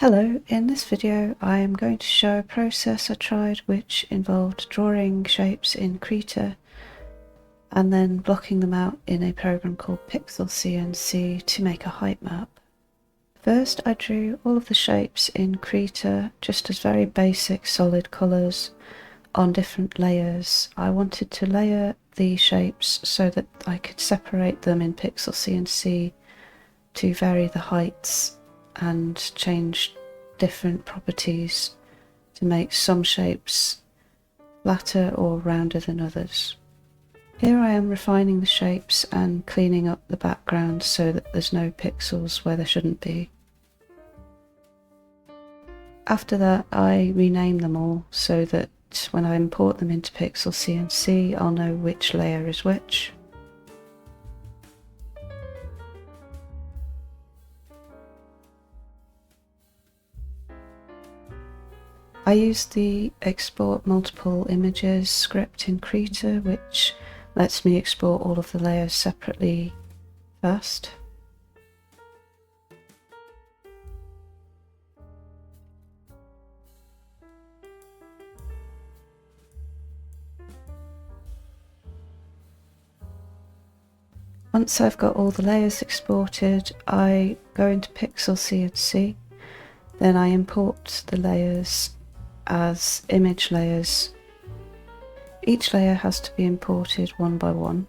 Hello, in this video I am going to show a process I tried which involved drawing shapes in Krita and then blocking them out in a program called PixelCNC to make a height map. First I drew all of the shapes in Krita just as very basic solid colours on different layers. I wanted to layer the shapes so that I could separate them in PixelCNC to vary the heights and change different properties to make some shapes flatter or rounder than others. Here I am refining the shapes and cleaning up the background so that there's no pixels where there shouldn't be. After that I rename them all so that when I import them into PixelCNC I'll know which layer is which. I used the export multiple images script in Krita, which lets me export all of the layers separately fast. Once I've got all the layers exported, I go into PixelCNC, then I import the layers as image layers. Each layer has to be imported one by one.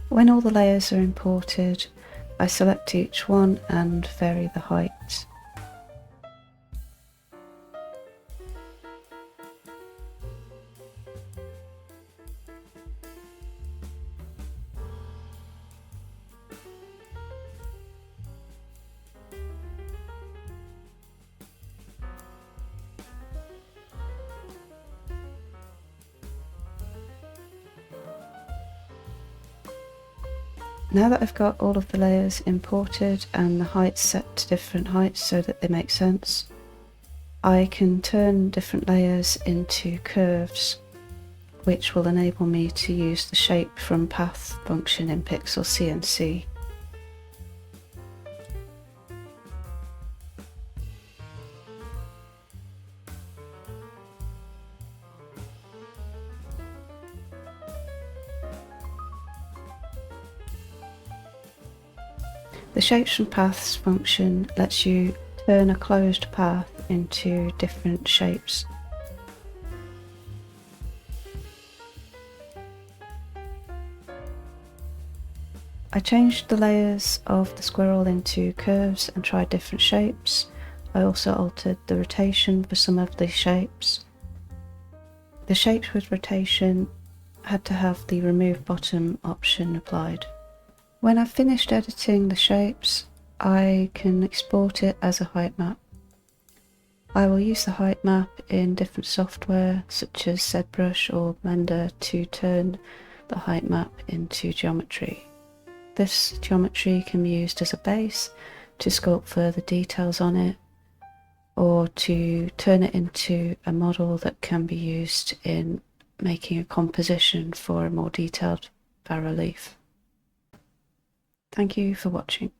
When all the layers are imported, I select each one and vary the height. Now that I've got all of the layers imported and the heights set to different heights so that they make sense, I can turn different layers into curves, which will enable me to use the shape from path function in PixelCNC. The shapes from paths function lets you turn a closed path into different shapes. I changed the layers of the squirrel into curves and tried different shapes. I also altered the rotation for some of the shapes. The shapes with rotation had to have the remove bottom option applied. When I've finished editing the shapes, I can export it as a height map. I will use the height map in different software such as ZBrush or Blender to turn the height map into geometry. This geometry can be used as a base to sculpt further details on it, or to turn it into a model that can be used in making a composition for a more detailed bas relief. Thank you for watching.